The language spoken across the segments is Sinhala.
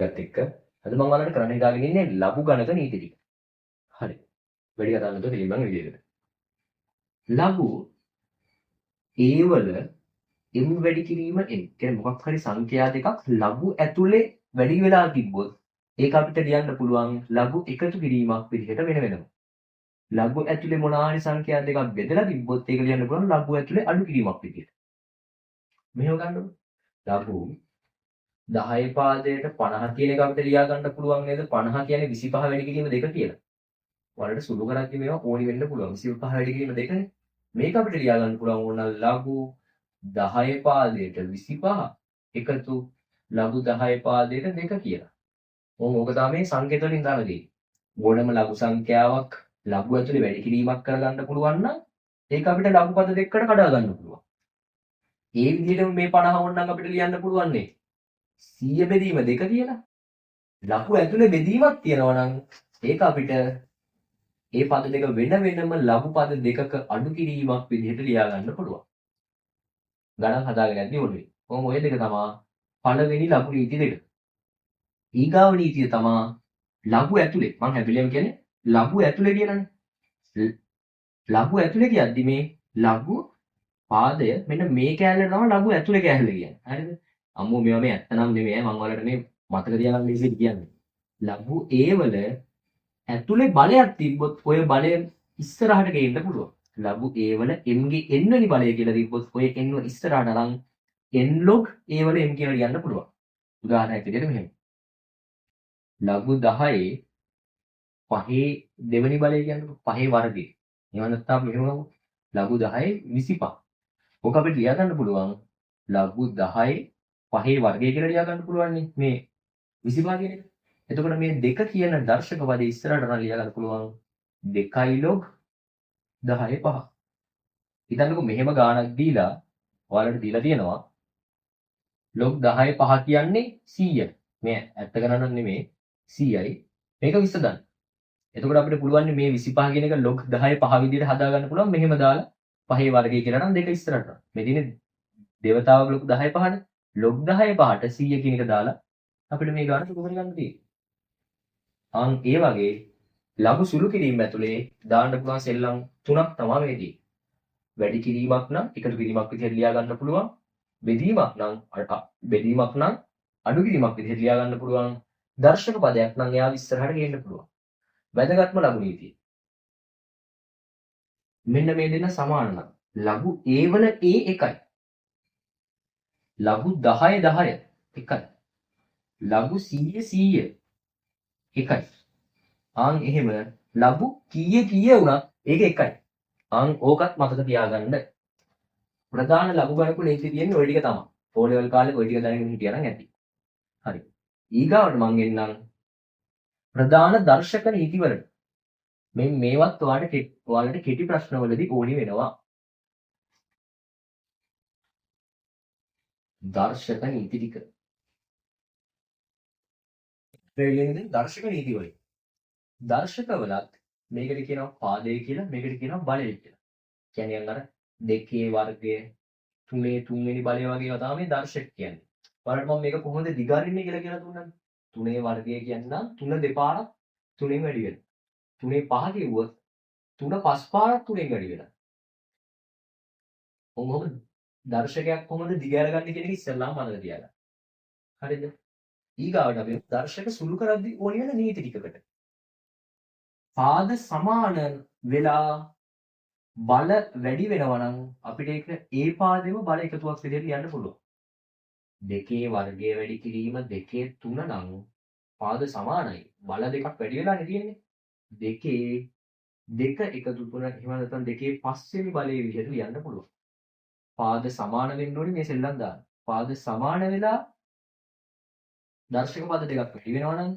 එකත් එක්ක අද මම ඔයාලට කරන්න හිතාගෙන ඉන්නේ ලඝු ගණක නීති ටික. හරි. වැඩි කතා නැතුව පිළිබඳ විදිහට. ලඝු A වල m වැඩි කිරීම n. කියන්නේ මොකක් හරි සංඛ්‍යා දෙකක් ලඝු ඇතුලේ වැඩි වෙලා තිබ්බොත් ඒක අපිට ලියන්න පුළුවන් ලඝු එකතු කිරීමක් විදිහට වෙන වෙනම. ලඝු ඇතුලේ මොනවා හරි සංඛ්‍යා දෙකක් බෙදලා තිබ්බොත් ඒක ලියන්න පුළුවන් ලඝු ඇතුලේ අඩු කිරීමක් විදිහට. මෙහෙම ගන්නකො. ලඝු 10 පාදයට 50 කියන එක අපිට ලියා ගන්න පුළුවන් නේද? 50 කියන්නේ 25 වැඩි කිරීම 2 කියලා. ඔයාලට සුළු කරද්දී මේවා ඕනි වෙන්න පුළුවන්. 25 වැඩි කිරීම 2නේ. මේක අපිට ලියා ගන්න පුළුවන් ඕන ලඝු 10 පාදයට 25 එකතු ලඝු 10 පාදයට 2 කියලා. ඕක තමයි සංකේත වලින් දාලා දෙන්නේ. ඕනම ලඝු සංඛ්‍යාවක් ලඝු ඇතුලේ වැඩි කිරීමක් කරගන්න පුළුවන් නම් ඒක අපිට ලඝු පද දෙකකට කඩා ගන්න පුළුවන්. ඒ විදිහටම මේ 50 ඕනනම් අපිට ලියන්න පුළුවන් නේ 100 බෙදීම 2 කියලා. ලඝු ඇතුලේ බෙදීමක් තියෙනවා නම් ඒක අපිට ඒ පද දෙක වෙන වෙනම ලඝු පද දෙකක අඩු කිරීමක් විදිහට ලියා ගන්න පුළුවන්. ගණන් හදාගෙන යද්දී ඔළුවේ. කොහොම ඔය දෙක තමයි පළවෙනි ලඝු නීති දෙක. ඊගාව නීතිය තමයි ලඝු ඇතුලේ. මම හැබැයි කියන්නේ ලඝු ඇතුලේ කියලානේ. ලඝු ඇතුලේ කියද්දි මේ ලඝු පාදය මෙන්න මේ කෑල්ල තමයි ලඝු ඇතුලේ කෑල්ල කියන්නේ. හරිද? අම්මෝ මේවා මේ ඇත්ත නම් නෙමෙයි මම ඔයාලට මේ මතක තියාගන්න විදිහට කියන්නේ. ලඝු A වල ඇතුලේ බලයක් තිබ්බොත් ඔය බලය ඉස්සරහට ගේන්න පුළුවන්. ලඝු A වල m ගේ n වෙනි බලය කියලා තිබ්බොත් ඔය n ව ඉස්සරහට අරන් n log A වල m කියලා ලියන්න පුළුවන්. උදාහරණයක් විදිහට මෙහෙම. ලඝු 10 පහේ දෙවෙනි බලය කියන්නේ පහේ වර්ගය. එහෙම නැත්නම් මෙහෙම ගමු. ලඝු 10 25. ඔක අපිට ලියා ගන්න පුළුවන් ලඝු 10 පහේ වර්ගය කියලා ලියා ගන්න පුළුවන් මේ 25 කියන එක. එතකොට මේ 2 කියන දර්ශක පදේ ඉස්සරහට නම් ලියා ගන්න පුළුවන් 2 log 10 5. හිතන්නකෝ මෙහෙම ගාණක් දීලා ඔයාලට දීලා තියෙනවා log 10 5 කියන්නේ 100. මේ ඇත්ත ගණනක් නෙමෙයි 100යි. මේක විසඳන්න. එතකොට අපිට පුළුවන් මේ 25 කියන එක log 10 5 විදිහට හදා ගන්න පුළුවන් මෙහෙම දාලා පහේ වර්ගය කියලා නම් 2 ඉස්සරහට. මේ තියෙන්නේ දේවතාවක log 10 5නේ. log 10 5ට 100 කියන එක දාලා අපිට මේ ගාණ සුළු කරගන්න තියෙන්නේ. අන් ඒ වගේ ලඝු සුළු කිරීම ඇතුලේ දාන්න පුළුවන් සෙල්ලම් තුනක් තමයි මේ තියෙන්නේ. වැඩි කිරීමක් නම් එකතු කිරීමක් විදිහට ලියා ගන්න පුළුවන්. බෙදීමක් නම් අඩු කිරීමක් විදිහට ලියා ගන්න පුළුවන්. දර්ශක පදයක් නම් එයාව ඉස්සරහට ගේන්න පුළුවන්. වැදගත්ම ලඝු නීතිය. මෙන්න මේ දෙන්න සමාන නම් ලඝු A වල A එකයි. ලඝු 10 10 එකයි. ලඝු 100 100 එකයි. ආන් එහෙම ලඝු කීය වුණත් ඒක එකයි. ආන් ඕකත් මතක තියාගන්න. ප්‍රධාන ලඝු ගණක නීති තියෙන්නේ ওই ටික තමයි. ෆෝ ලෙවල් කාලේ ওই ටික දැනගෙන හිටියා නම් ඇති. හරි. ඊගාවට මම එන්නම් ප්‍රධාන දර්ශක නීති වලට. මේවත් ඔයාලට කෙටි ප්‍රශ්නවලදී ඕනි වෙනවා. දර්ශක නීති ටික. දර්ශක නීති වලින්. දර්ශකවලත් මේකට කියනවා පාදය කියලා මේකට කියනවා බලය කියලා. කියන්නේ අර දෙකේ වර්ගය තුනේ තුන්වෙනි බලය වගේ ඒවා තමයි දර්ශක කියන්නේ. බලන්න මම මේක කොහොමද දිගාරින්නේ කියලා දුන්නානේ. තුනේ වර්ගය කියන්නම් තුන දෙපාරක් තුනෙන් වැඩි වෙනවා. තුනේ පහ කිව්වොත් තුන පස් පාරක් තුනෙන් වැඩි වෙනවා. කොහොමද දර්ශකයක් කොහොමද දිගාරගන්නේ කියන එක ඉස්සෙල්ලාම මතක තියාගන්න. හරිද? ඊගාවට අපි දර්ශක සුළු කරද්දී ඕනි වෙන නීති ටිකකට. පාද සමාන වෙලා බල වැඩි වෙනවා නම් අපිට ඒක ඒ පාදෙම බල එකතුවක් විදිහට ලියන්න පුළුවන්. දෙකේ වර්ගය වැඩි කිරීම දෙකේ 3 නම් පාද සමානයි. බල දෙකක් වැඩි වෙලානේ තියෙන්නේ. දෙකේ 2 එකතු 3 එහෙම නැත්නම් දෙකේ 5 වෙනි බලයේ විදිහට ලියන්න පුළුවන්. පාද සමාන වෙන්න ඕනේ මේ සෙල්ලම් දාන්න. පාද සමාන වෙලා දර්ශක පද දෙකක් වැඩි වෙනවා නම්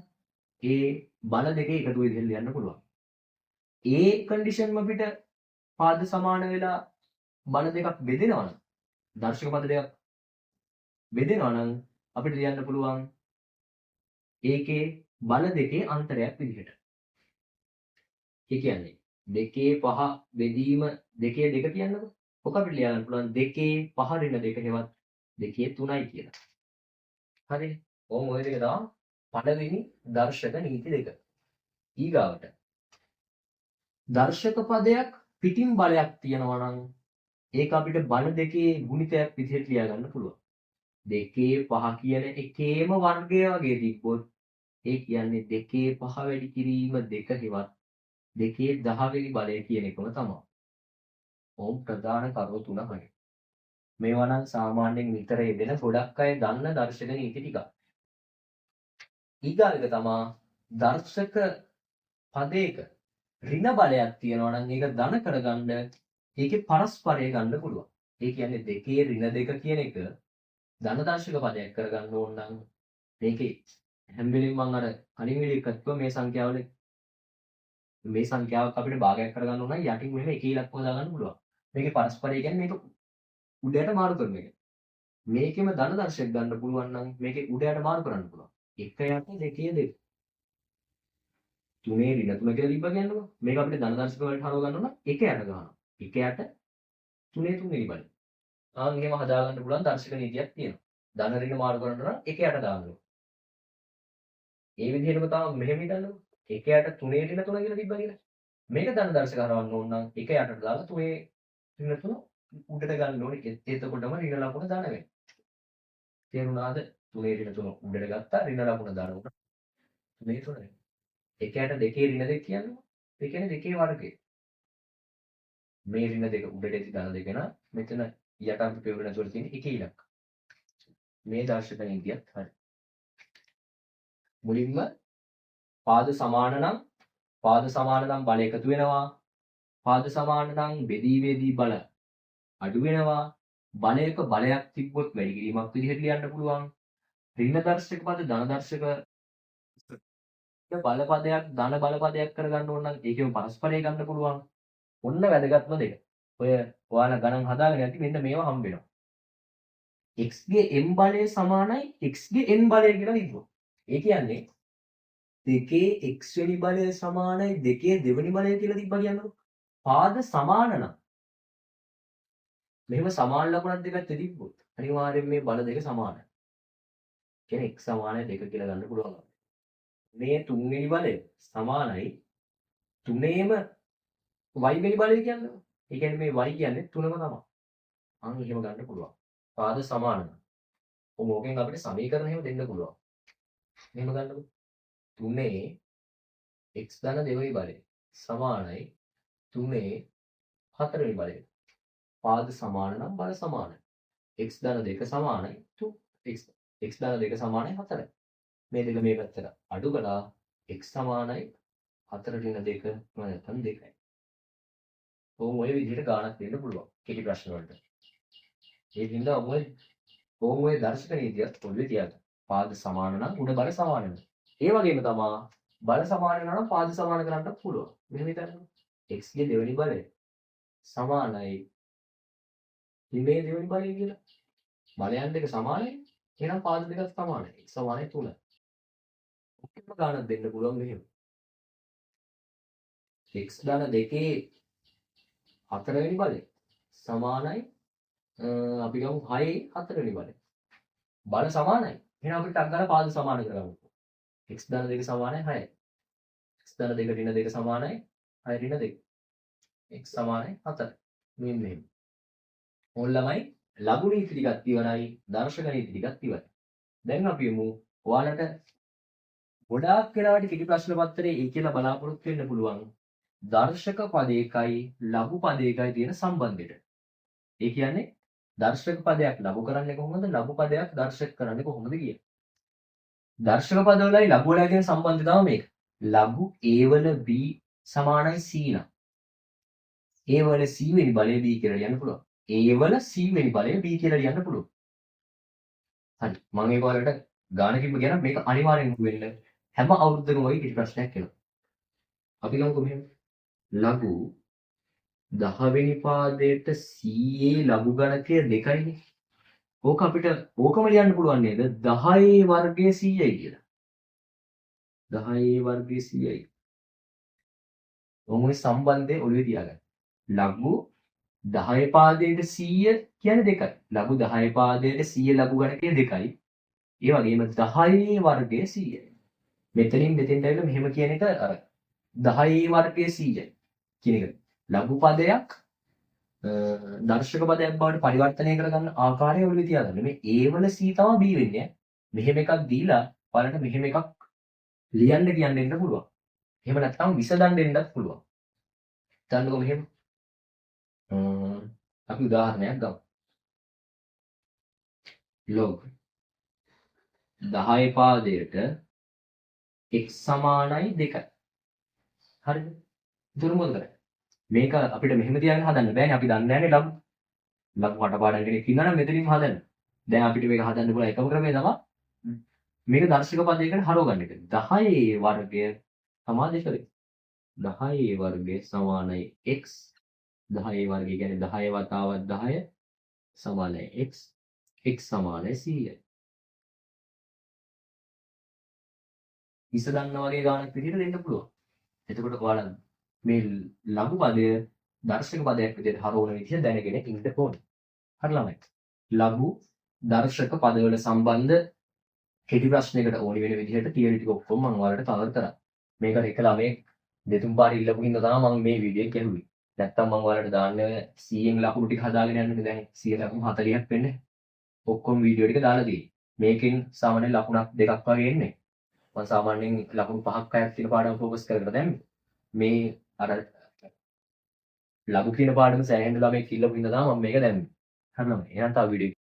ඒ බල දෙකේ එකතු විදිහට ලියන්න පුළුවන්. ඒ කන්ඩිෂන්ම අපිට පාද සමාන වෙලා බල දෙකක් බෙදෙනවා නම් දර්ශක පද දෙකක් බෙදෙනවා නම් අපිට ලියන්න පුළුවන් ඒකේ බල දෙකේ අන්තරයක් විදිහට. ඒ කියන්නේ දෙකේ 5 බෙදීම දෙකේ 2 කියන්නකො. ඔක අපිට ලියන්න පුළුවන් දෙකේ 5 ඍණ 2 හෙවත් දෙකේ 3යි කියලා. හරි. ඔහොම ඔය දෙක තමයි පළවෙනි දර්ශක නීති දෙක. ඊගාවට දර්ශක පදයක් පිටින් බලයක් තියෙනවා නම් ඒක අපිට බල දෙකේ ගුණිතයක් විදිහට ලියා ගන්න පුළුවන්. 2 5 කියන එකේම වර්ගය වගේ තිබ්බොත් ඒ කියන්නේ 2 5 වැඩි කිරීම 2 හෙවත් 2 10 වෙනි බලය කියන එකම තමයි. ඕම් ප්‍රධාන කරුණු තුනයි. මේවා නම් සාමාන්‍යයෙන් විතර යෙදෙන ගොඩක් අය දන්න දර්ශක නීති ටිකක්. ඊගාවක තමයි දර්ශක පදයක ඍණ බලයක් තියෙනවා නම් ඒක ධන කරගන්න ඒකේ පරස්පරය ගන්න පුළුවන්. ඒ කියන්නේ 2 ඍණ 2 කියන එක ධන දර්ශක පදයක් කරගන්න ඕන නම් මේකේ හැම වෙලෙම මම අර කලින් වීඩියෝ එකක් කිව්වා මේ සංඛ්‍යාවල මේ සංඛ්‍යාවක් අපිට භාගයක් කරගන්න ඕන නම් යටින් මෙහෙම එක ඉලක්කම දාගන්න පුළුවන්. මේකේ පරස්පරය කියන්නේ මේක උඩයට මාරු කරන එක. මේකෙම ධන දර්ශක ගන්න පුළුවන් නම් මේකේ උඩයට මාරු කරන්න පුළුවන්. 1 යට 2 2. 3 ඍණ 3 කියලා ලිබ්බා කියන්නකො. මේක අපිට ධන දර්ශක වලට හරව ගන්න ඕන 1 යට ගන්නවා. 1 යට 3 3 වෙනි බලය. ආන් එහෙම හදාගන්න පුළුවන් දර්ශක නීතියක් තියෙනවා. ධන ඍණ මාරු කරන්න නම් 1 යට දාන්න ඕන. ඒ විදිහටම තමයි මෙහෙම හිතන්නකො. 1 යට 3 ඍණ 3 කියලා තිබ්බා කියලා. මේක ධන දර්ශක හරවන්න ඕන නම් 1 යටට දාලා 3 ඍණ 3 උඩට ගන්න ඕනේ. එතකොටම ඍණ ලකුණ ධන වෙනවා. තේරුණාද? 3 ඍණ 3 උඩට ගත්තා ඍණ ලකුණ ධන වුණා. 3 3 වෙනවා. 1 යට 2 ඍණ 2 කියන්නේ. ඒ කියන්නේ 2 වර්ගය. මේ ඍණ 2 උඩට ඇති ධන 2 නා මෙතන යට අපි ප්‍රයෝග කරන තුර තියෙන 1 ඉලක්ක. මේ දර්ශක නීතියත් හරි. මුලින්ම පාද සමාන නම් බල එකතු වෙනවා. පාද සමාන නම් බෙදී බල අඩු වෙනවා. බලයක බලයක් තිබ්බොත් වැඩි කිරීමක් විදිහට ලියන්න පුළුවන්. ඍණ දර්ශක පද ධන දර්ශක බල පදයක් ධන බල පදයක් කරගන්න ඕන නම් ඒකෙම පරස්පරය ගන්න පුළුවන්. ඔන්න වැදගත්ම දෙක. ඔය ඔයාලා ගණන් හදාගෙන යද්දි මෙන්න මේවා හම්බ වෙනවා. x ගේ m බලය සමානයි x ගේ n බලය කියලා හිතුවා. ඒ කියන්නේ 2 x වෙනි බලය සමානයි 2 දෙවෙනි බලය කියලා තිබ්බා කියන්නකො. පාද සමාන නම් මෙහෙම සමාන ලකුණක් දෙකක් තිබ්බොත් අනිවාර්යෙන් මේ බල දෙක සමානයි. කියන්නේ x සමානයි 2 කියලා ගන්න පුළුවන්. මේ 3 වෙනි බලය සමානයි 3ේම y වෙනි බලය කියන්නේ. ඒ කියන්නේ මේ y කියන්නේ 3ම තමයි. අන්න එහෙම ගන්න පුළුවන්. පාද සමාන නම්. ඕකෙන් අපිට සමීකරණ එහෙම දෙන්න පුළුවන්. මෙහෙම ගන්නකො. 3 x ධන දෙවෙනි බලය සමානයි 3 හතරවෙනි බලය. පාද සමාන නම් බල සමානයි. x ධන 2 සමානයි 2 x ධන 2 සමානයි 4. මේ දෙක මේ පැත්තට අඩු කළා x සමානයි 4 ඍණ 2 නැත්නම් 2යි. ඔය විදිහට ගාණක් දෙන්න පුළුවන් කෙටි ප්‍රශ්න වලට. ඒ හින්දා ඔය දර්ශක නීතියත් පොඩ්ඩේ තියාගන්න. පාද සමාන නම් උඩ බල සමාන වෙනවා. ඒ වගේම තමයි බල සමාන වෙනවා නම් පාද සමාන කරන්නත් පුළුවන්. මෙහෙම හිතන්න. x ගේ දෙවෙනි බලය සමානයි මේ දෙවෙනි බලය කියලා. බලයන් දෙක සමානයි. එහෙනම් පාද දෙකත් සමානයි. x සමානයි 3. ඔක්කොම ගානක් දෙන්න පුළුවන් මෙහෙම. x ධන 2 හතරවෙනි බලය සමානයි අපි ගමු 6 හතරවෙනි බලය. බල සමානයි. එහෙනම් අපිට ටක් ගාලා පාද සමාන කරගමු. x ධන 2 සමානයි 6යි. x ධන 2 ඍණ 2 සමානයි 6 ඍණ 2. x සමානයි 4. මෙන්න ඕන් ළමයි ලඝු නීති ටිකක් ඉවරයි. දර්ශක නීති ටිකක් ඉවරයි. දැන් අපි යමු ඔයාලට ගොඩාක් වෙලාවට කෙටි ප්‍රශ්න පත්‍රයේ ඒ කියලා බලාපොරොත්තු වෙන්න පුළුවන් දර්ශක පදයකයි ලඝු පදයකයි තියෙන සම්බන්ධයට. ඒ කියන්නේ දර්ශක පදයක් ලඝු කරන්නේ කොහොමද? ලඝු පදයක් දර්ශක කරන්නේ කොහොමද කියන. දර්ශක පදවලයි ලඝු වලයි තියෙන සම්බන්ධය තමයි මේක. ලඝු a වල b සමානයි c නම් a වල c වෙනි බලය b කියලා ලියන්න පුළුවන්. a වල c වෙනි බලය b කියලා ලියන්න පුළුවන්. හරි. මම ඒක ඔයාලට ගානකින්ම කියන මේක අනිවාර්යෙන් වෙන්න හැම අවුරුද්දකම වගේ කිසි ප්‍රශ්නයක් එනවා. අපි ගමුකෝ මෙහෙම. ලඝු 10 වෙනි පාදයට ca ලඝු ගණකය 2යිනේ. ඕක අපිට ඕකම ලියන්න පුළුවන් නේද? 10 වර්ගයේ 100යි කියලා. 10 වර්ගයේ 100යි. ඔමුනේ සම්බන්ධය ඔළුවේ තියාගන්න. ලඝු 10 පාදයට 100 කියන්නේ 2යි. ලඝු 10 පාදයට 100 ලඝු ගණකය 2යි. ඒ වගේම 10 වර්ගයේ 100යි. මෙතනින් මෙතෙන්ට ඇවිල්ලා මෙහෙම කියන එක අර 10 වර්ගයේ 100 කියන එක ලඝු පදයක් දර්ශක පදයක් බවට පරිවර්තනය කරගන්න ආකාරය ඔළුවේ තියාගන්න. මේ A වල C තමයි B වෙන්නේ. මෙහෙම එකක් දීලා බලන්න මෙහෙම එකක් ලියන්න කියන්න දෙන්න පුළුවන්. එහෙම නැත්නම් විසඳන්න දෙන්නත් පුළුවන්. හිතන්නකෝ මෙහෙම. අපි උදාහරණයක් ගමු. log 10 පාදයට x සමානයි 2යි. හරිද? ඒතර මොකද කරන්නේ? මේක අපිට මෙහෙම තියාගෙන හදන්න බෑනේ. අපි දන්නේ නැහැනේ ලඝු. ලඝු කටපාඩම් කෙනෙක් ඉන්නවා නම් මෙතනින්ම හදන්න. දැන් අපිට මේක හදන්න පුළුවන් එකම ක්‍රමය තමයි මේක දර්ශක පදයකට හරව ගන්න එක. 10 වර්ගය සමාන 2 10 වර්ගය සමානයි x 10 වර්ගය කියන්නේ 10 වතාවක් 10 සමානයි x x සමානයි 100යි. ඉස්සදන්න වගේ ගානක් විදිහට දෙන්න පුළුවන්. එතකොට ඔයාලා මේ ලඝු පදය දර්ශක පදයක් විදිහට හරවන විදිහ දැනගෙන ඉන්න ඕනේ. හරි ළමයි. ලඝු දර්ශක පදවල සම්බන්ධ කෙටි ප්‍රශ්නයකට ඕනි වෙන විදිහට තියරි ටික ඔක්කොම මම ඔයාලට කවර් කරා. මේකට එක ළමයෙක් දෙතුන් පාර ඉල්ලපු හින්දා තමයි මම මේ වීඩියෝ එක කැහුවේ. නැත්තම් මම ඔයාලට දාන්නේ 100න් ලකුණු ටික හදාගෙන යන්නේ දැන් 100 ලකුණු 40ක් වෙන්නේ. ඔක්කොම වීඩියෝ ටික දාලා තියෙන්නේ. මේකෙන් සාමාන්‍යයෙන් ලකුණක් දෙකක් වගේ එන්නේ. මම සාමාන්‍යයෙන් ලකුණු 5ක් 6ක් තියෙන පාඩම් ફોකස් කරගෙන දැම්මේ. මේ අර ලඝු කියන පාඩම සෑහෙන ළමයෙක් ඉල්ලපු හින්දා තමයි මම මේක දැම්මේ. හරිද? එහෙනම් තව වීඩියෝ